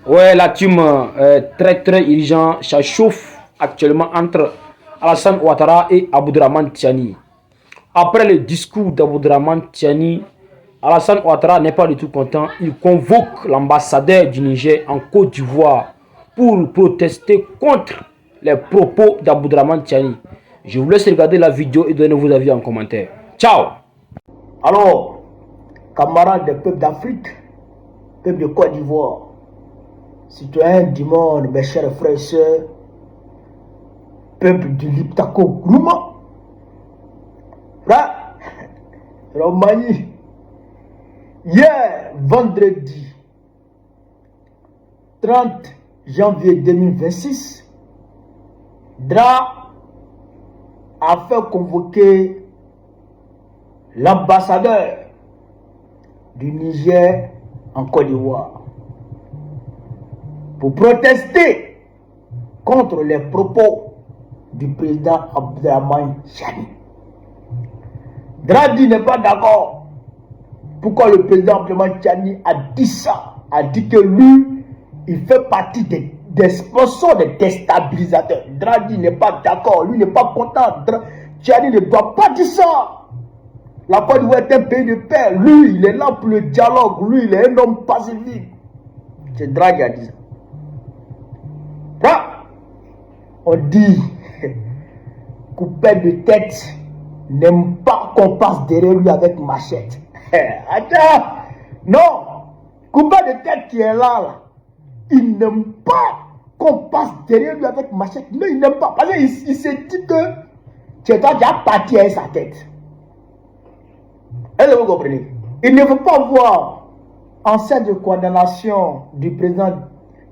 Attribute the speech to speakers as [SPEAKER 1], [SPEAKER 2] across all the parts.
[SPEAKER 1] Ouais, la team très urgent, ça chauffe actuellement entre Alassane Ouattara et Abdourahmane Tiani. Après le discours d'Abdourahmane Tiani, Alassane Ouattara n'est pas du tout content. Il convoque l'ambassadeur du Niger en Côte d'Ivoire pour protester contre les propos d'Abdourahmane Tiani. Je vous laisse regarder la vidéo et donner vos avis en commentaire. Ciao!
[SPEAKER 2] Alors, camarades des peuples d'Afrique, peuple de Côte d'Ivoire, citoyens du monde, mes chers frères et sœurs, peuple du Liptako Rouma, Romani, hier, vendredi 30 janvier 2026, DRA a fait convoquer l'ambassadeur du Niger en Côte d'Ivoire pour protester contre les propos du président Abdourahmane Tiani. Draghi n'est pas d'accord. Pourquoi le président Abdourahmane Tiani a dit ça? A dit que lui, il fait partie des sponsors, des déstabilisateurs. Draghi n'est pas d'accord. Lui n'est pas content. Tiani ne doit pas dire ça. La Côte d'Ivoire est un pays de paix. Lui, il est là pour le dialogue. Lui, il est un homme pacifique. C'est Draghi qui a dit ça. On dit, coupé de tête n'aime pas qu'on passe derrière lui avec machette. Attends, non, coupé de tête qui est là, il n'aime pas qu'on passe derrière lui avec machette. Mais il n'aime pas, parce qu'il s'est dit que tu dois déjà partir avec sa tête. Est-ce que vous comprenez? Il ne veut pas voir en scène de condamnation du président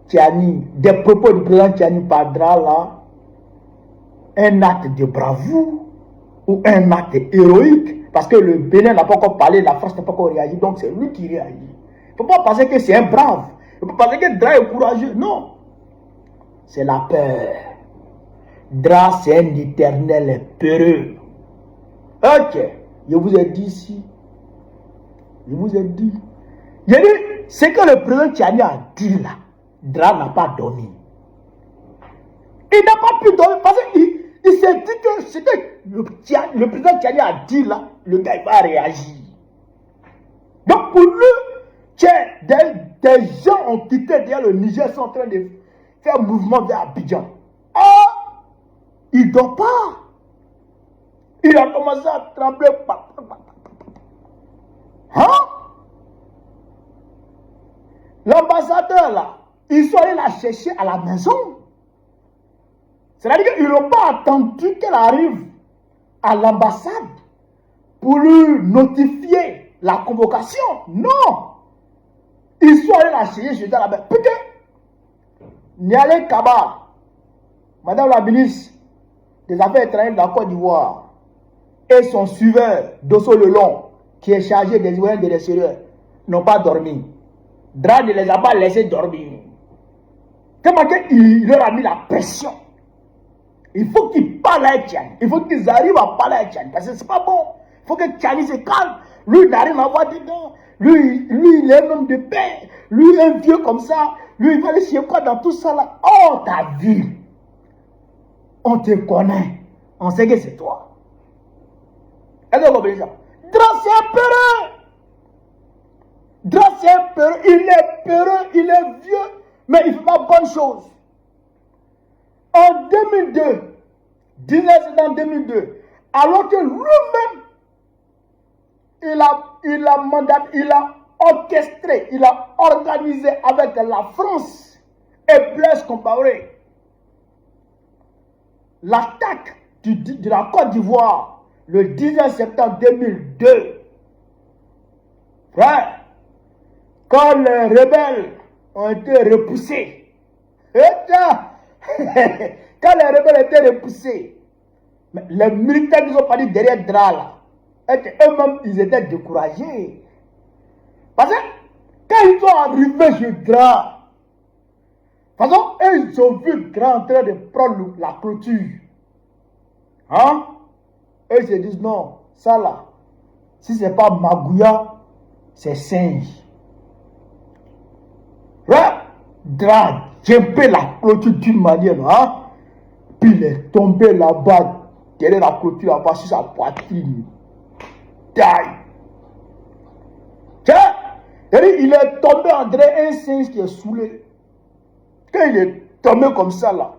[SPEAKER 2] Tiani, des propos du président Tiani par DRA là, un acte de bravoure ou un acte héroïque, parce que le Bénin n'a pas encore parlé, la France n'a pas encore réagi, donc c'est lui qui réagit. Il ne faut pas penser que c'est un brave, il ne faut pas penser que DRA est courageux, non. C'est la peur. DRA, c'est un éternel peureux. Ok, je vous ai dit ici, je vous ai dit, ce que le président Tiani a dit là, DRA n'a pas dormi. Il n'a pas pu dormir parce qu'il s'est dit que ce que le président Tiani a dit là, le gars il va réagir. Donc pour lui, des gens ont quitté derrière le Niger, sont en train de faire un mouvement vers Abidjan. Ah, il ne dort pas. Il a commencé à trembler. Hein? L'ambassadeur là, ils sont allés la chercher à la maison. C'est-à-dire qu'ils n'ont pas attendu qu'elle arrive à l'ambassade pour lui notifier la convocation. Non. Ils sont allés la chercher chez la maison. Putain, Nialé Kaba, Madame la ministre des Affaires étrangères de la Côte d'Ivoire, et son suiveur, Dosso Lelon, qui est chargé des Ivoiriens de l'extérieur, n'ont pas dormi. DRA ne les a pas laissés dormir. Tellement qu'il leur a mis la pression. Il faut qu'ils parlent à Tiani. Il faut qu'ils arrivent à parler à Tiani. Parce que c'est pas bon. Il faut que Tiani se calme. Lui, il n'a rien à voir dedans. Lui, il est un homme de paix. Lui, un vieux comme ça. Lui, il va aller chez quoi dans tout ça là. Oh, ta vie. On te connaît. On sait que c'est toi. Est-ce que vous comprenez ça? DRA, c'est un peureux. DRA, c'est un peureux. Il est peureux, il est vieux. Mais il ne fait pas bonne chose. En 2002, 19 septembre 2002, alors que lui-même, il a orchestré, il a organisé avec la France et Blaise Compaoré l'attaque de la Côte d'Ivoire le 19 septembre 2002. Frère, quand les rebelles ont été repoussés, quand les rebelles étaient repoussés, les militaires qui sont partis derrière DRA là, eux-mêmes ils étaient découragés. Parce que quand ils sont arrivés chez DRA, de toute façon, eux ils ont vu DRA en train de prendre la clôture. Hein? Eux ils se disent non, ça là, si c'est pas Magouya, c'est singe. Ouais. Dra, jumper la clôture d'une manière, hein? Puis il est tombé là-bas, derrière la clôture, là-bas, sur sa poitrine. Taille. Tiens, il est tombé, on dirait un singe qui est saoulé. Quand il est tombé comme ça, là,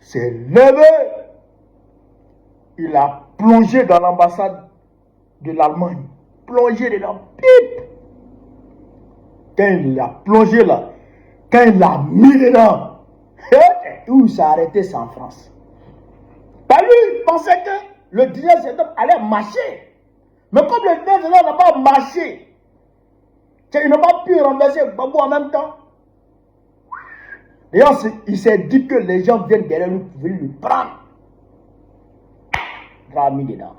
[SPEAKER 2] s'est levé. Il a plongé dans l'ambassade de l'Allemagne. Plongé dedans. Pip. Quand il a plongé là, quand il l'a mis dedans, où il s'est arrêté, c'est en France. Bah lui, il pensait que le 19 septembre allait marcher. Mais comme le 19 septembre n'a pas marché, il n'a pas pu renverser Gbagbo en même temps. D'ailleurs, il s'est dit que les gens viennent derrière lui pour venir lui prendre. Il a mis dedans.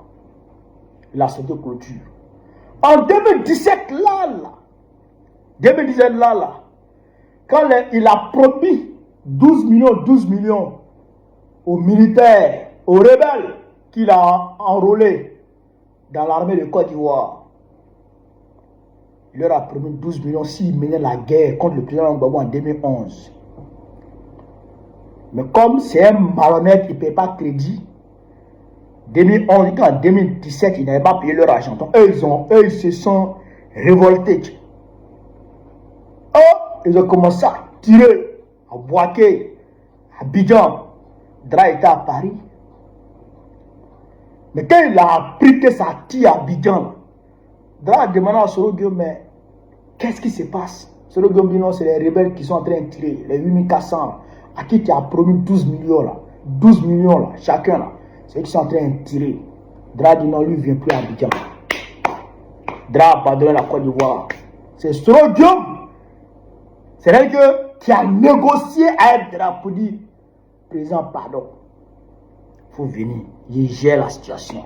[SPEAKER 2] Il a sauté clôture. En 2017, là, 2017, là, quand il a promis 12 millions aux militaires, aux rebelles qu'il a enrôlés dans l'armée de Côte d'Ivoire, il leur a promis 12 millions s'ils menaient la guerre contre le président Gbagbo en 2011. Mais comme c'est un marionnette, il ne paye pas crédit. 2011, en 2017, ils n'avaient pas payé leur argent. Donc, eux, ils se sont révoltés. Ils ont commencé à tirer, à Boaké, à Abidjan. Dra était à Paris. Mais quand il a appris que ça tire à Abidjan, Dra a demandé à Soro Guillaume, mais qu'est-ce qui se passe? Soro Guillaume dit non, c'est les rebelles qui sont en train de tirer, les 8400, à qui tu as promis 12 millions là, 12 millions là, chacun là, c'est eux qui sont en train de tirer. Dra dit non, lui ne vient plus à Abidjan. Dra a abandonné la Côte d'Ivoire. C'est Soro Guillaume. C'est vrai que qui a négocié avec Dra pour dire, président, pardon, il faut venir, il gère la situation.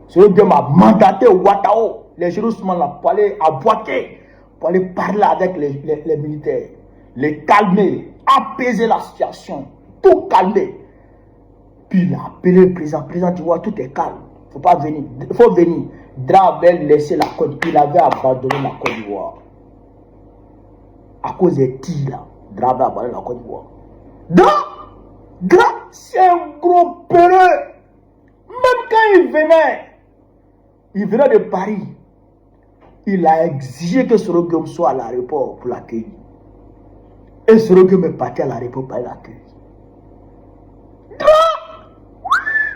[SPEAKER 2] Soro Guillaume a mandaté Ouattao, les juristes là, pour aller à Boaké, pour aller parler avec les militaires, les calmer, apaiser la situation, tout calmer. Puis il a appelé le président, tu vois, tout est calme, il ne faut pas venir, il faut venir. Dra avait laissé la Côte d'Ivoire, il avait abandonné la Côte d'Ivoire. À cause des tirs là, Dra avait abandonné la Côte d'Ivoire. Dra, c'est un gros peureux. Même quand il venait de Paris, il a exigé que Soro Guillaume soit à l'aéroport pour l'accueillir. Et Soro Guillaume est parti à l'aéroport pour l'accueillir.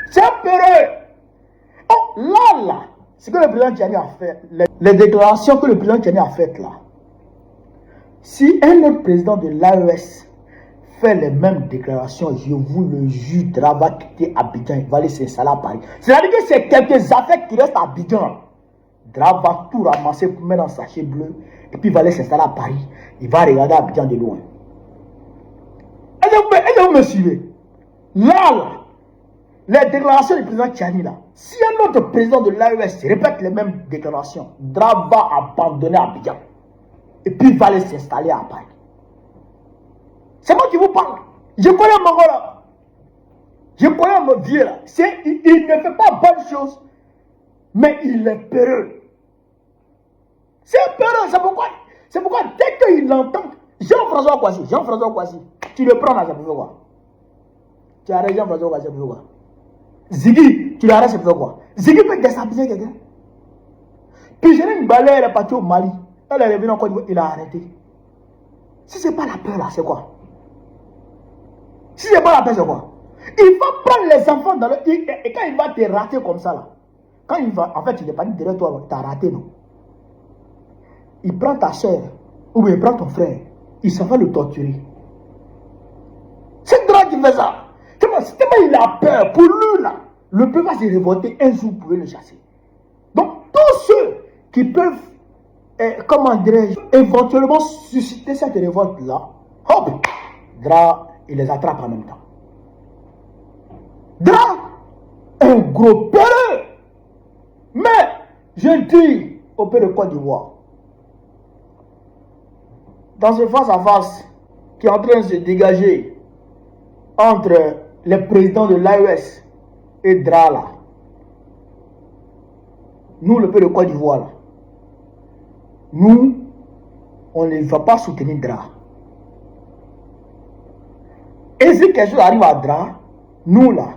[SPEAKER 2] C'est un peureux. Oh, là, ce que le président Tiani a fait, les déclarations que le président Tiani a faites là, si un autre président de l'AES fait les mêmes déclarations, je vous le jure, Dra va quitter Abidjan, il va aller s'installer à Paris. C'est-à-dire que c'est quelques affaires qui restent à Abidjan. Dra va tout ramasser pour mettre dans un sachet bleu, et puis il va aller s'installer à Paris. Il va regarder Abidjan de loin. Est-ce que vous me suivez? Là, les déclarations du président Tiani là, si un autre président de l'AES répète les mêmes déclarations, Dra va abandonner Abidjan. Et puis il va aller s'installer à Paris. C'est moi qui vous parle. Je connais mon gars là. Je connais mon vieux là. Il ne fait pas bonne chose, mais il est peureux. C'est un peureux, c'est pourquoi dès qu'il entend Jean-François Kouassi, tu le prends là, ça peut faire quoi? Tu arrêtes Jean-François Kouassi, ça peut faire quoi? Ziggy, tu l'arrêtes, ça peut faire quoi? Ziggy peut déstabiliser quelqu'un. Puis Jérémy Balé, elle est partie au Mali. Elle est revenue en Côte d'Ivoire, il a arrêté. Si ce n'est pas la peur là, c'est quoi? Si ce n'est pas la peur, c'est quoi? Il va prendre les enfants dans le... Et quand il va te rater comme ça là, quand il va... En fait, il n'est pas dit derrière toi, tu as raté, non? Il prend ta soeur, ou bien il prend ton frère, il s'en va le torturer. C'est Dra qui fait ça. C'est tellement il a peur. Pour lui là, le peuple va se révolter, un jour vous pouvez le chasser. Donc tous ceux qui peuvent, comment dirais-je, éventuellement susciter cette révolte là, hop, Dra, il les attrape en même temps. Dra, un gros peureux. Mais je dis au peuple de Côte d'Ivoire, dans ce face-à-face qui est en train de se dégager entre les présidents de l'AES et Dra là, nous le peuple de Côte d'Ivoire là, nous on ne va pas soutenir Dra. Et si quelque chose arrive à Dra, nous là,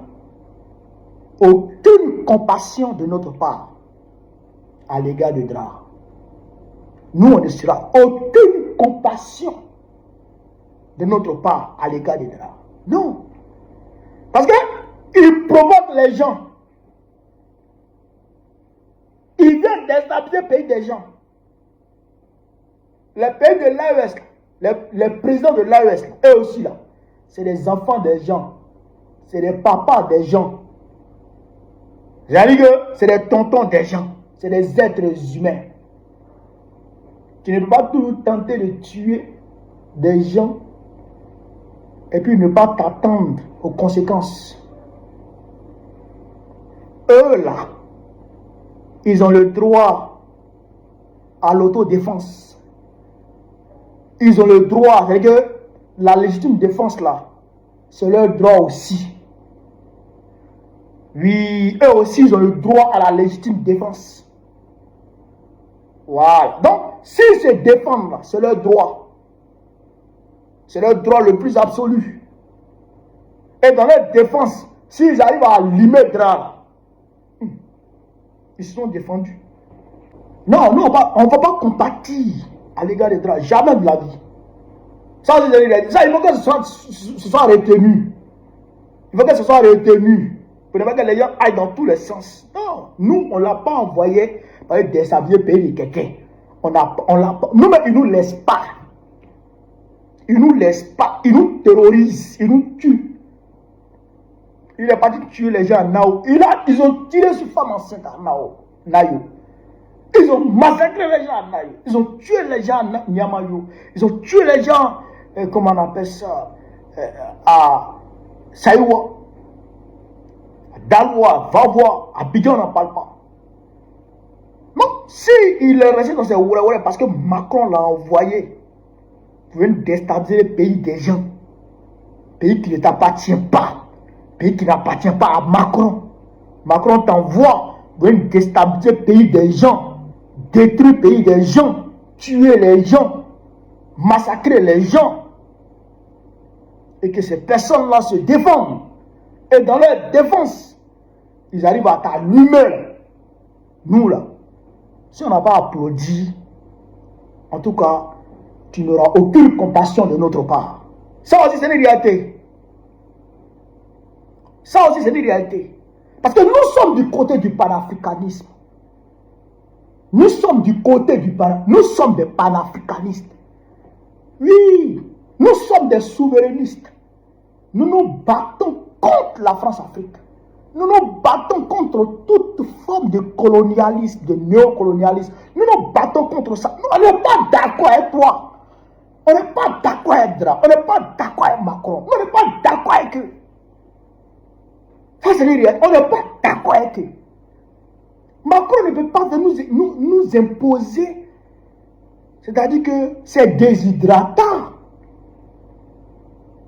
[SPEAKER 2] aucune compassion de notre part à l'égard de Dra. Nous, on ne sera aucune compassion de notre part à l'égard de Dra. Non. Parce qu'il provoque les gens. Il vient déstabiliser le pays des gens. Les pays de l'AES, les présidents de l'AES, eux aussi là, c'est des enfants des gens. C'est des papas des gens. J'ai dit que c'est des tontons des gens. C'est des êtres humains. Tu ne peux pas toujours tenter de tuer des gens et puis ne pas t'attendre aux conséquences. Eux là, ils ont le droit à l'autodéfense. Ils ont le droit, c'est que la légitime défense là, c'est leur droit aussi. Oui, eux aussi, ils ont le droit à la légitime défense. Voilà. Donc, s'ils se défendent là, c'est leur droit. C'est leur droit le plus absolu. Et dans leur défense, s'ils arrivent à limer Dra, ils se sont défendus. Non, nous, on ne va pas compatir à l'égard des Dra. Jamais de la vie. Ça, il faut que ce soit retenu. Il faut que ce soit retenu. Pour ne pas que les gens aillent dans tous les sens. Non, nous, on ne l'a pas envoyé pour déshabiller le pays de quelqu'un. Nous-mêmes, ils ne nous laissent pas. Ils ne nous laissent pas. Ils nous terrorisent. Ils nous tuent. Il est parti tuer les gens à Nao. Ils ont tiré sur femme enceinte à Nayo. Ils ont massacré les gens à Nayo. Ils ont tué les gens à Nyamayo. Ils ont tué les gens, comment on appelle ça, à Saïwa. Dalwa, Vavois, Abidjan, on n'en parle pas. Non, si il est resté dans ces ouréouérés parce que Macron l'a envoyé pour venir déstabiliser le pays des gens, pays qui ne t'appartient pas, pays qui n'appartient pas à Macron. Macron t'envoie pour venir déstabiliser le pays des gens, détruire le pays des gens, tuer les gens, massacrer les gens, et que ces personnes-là se défendent. Et dans leur défense, ils arrivent à t'allumer. Nous là, si on n'a pas applaudi, en tout cas, tu n'auras aucune compassion de notre part. Ça aussi, c'est une réalité. Ça aussi, c'est une réalité. Parce que nous sommes du côté du panafricanisme. Nous sommes du côté du panafricanisme. Nous sommes des panafricanistes. Oui, nous sommes des souverainistes. Nous nous battons contre la France-Afrique. Nous nous battons contre toute forme de colonialisme, de néocolonialisme. Nous nous battons contre ça. Nous, on n'est pas d'accord avec toi. On n'est pas d'accord avec Dra. On n'est pas d'accord avec Macron. On n'est pas d'accord avec eux. Ça, c'est réel. On n'est pas d'accord avec eux. Macron ne peut pas nous imposer. C'est-à-dire que c'est déshydratant.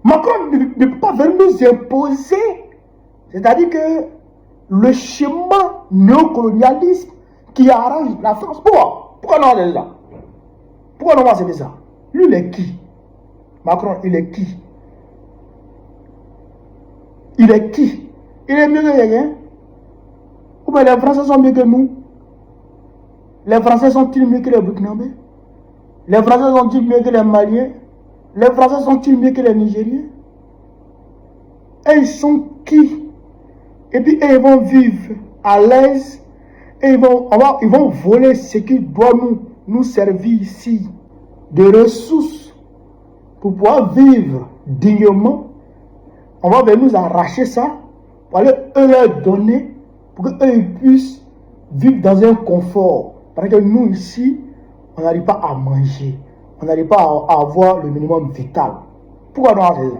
[SPEAKER 2] Macron ne peut pas venir nous imposer. C'est-à-dire que le schéma néocolonialisme qui arrange la France. Pourquoi non, on est là? Pourquoi non, c'est ça? Lui, il est qui? Macron, il est qui? Il est qui? Il est mieux que quelqu'un? Ou bien les Français sont mieux que nous? Les Français sont-ils mieux que les Burkinabés? Les Français sont-ils mieux que les Maliens? Les Français sont-ils mieux que les Nigériens? Et ils sont qui? Et puis ils vont vivre à l'aise. Et ils vont voler ce qui doit nous servir ici. De ressources pour pouvoir vivre dignement. On va venir nous arracher ça. Pour aller leur donner. Pour qu'eux puissent vivre dans un confort. Parce que nous ici, on n'arrive pas à manger. On n'arrive pas à avoir le minimum vital. Pourquoi nous avons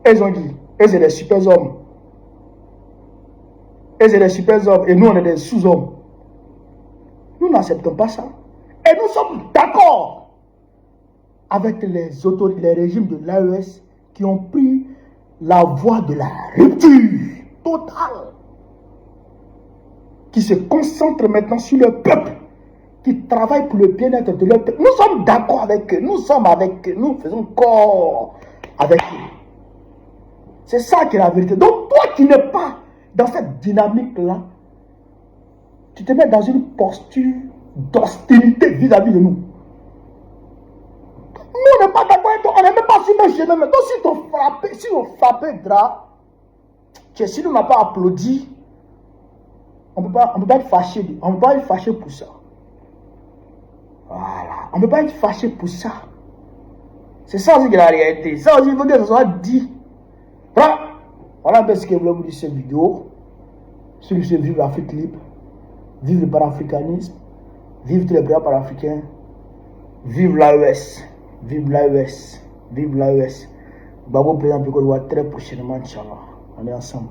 [SPEAKER 2] ça? Ils ont dit, eux c'est des super hommes. Eux c'est des super hommes et nous on est des sous-hommes. Nous n'acceptons pas ça. Et nous sommes d'accord avec les régimes de l'AES qui ont pris la voie de la rupture totale. Qui se concentrent maintenant sur le peuple. qui travaillent pour le bien-être de leur pays. Nous sommes d'accord avec eux, nous sommes avec eux, nous faisons corps avec eux. C'est ça qui est la vérité. Donc toi qui n'es pas dans cette dynamique-là, tu te mets dans une posture d'hostilité vis-à-vis de nous. Nous, on n'est pas d'accord avec toi, on n'est même pas sur mes genoux. Donc si on frappait drap, si nous n'avons pas applaudi, on ne peut pas être fâché. On ne peut pas être fâché pour ça. Voilà. On ne peut pas être fâché pour ça. C'est ça aussi qui est la réalité. Ça aussi, il faut que ça soit dit. Voilà un peu ce que je voulais vous dire sur cette vidéo. Sur le Vive l'Afrique libre. Vive le panafricanisme. Vive tous les pays panafricains. Vive l'AES. Vive l'AES. Vive l'AES. Babo présent pour qu'on voit très prochainement, Inch'Allah. On est ensemble.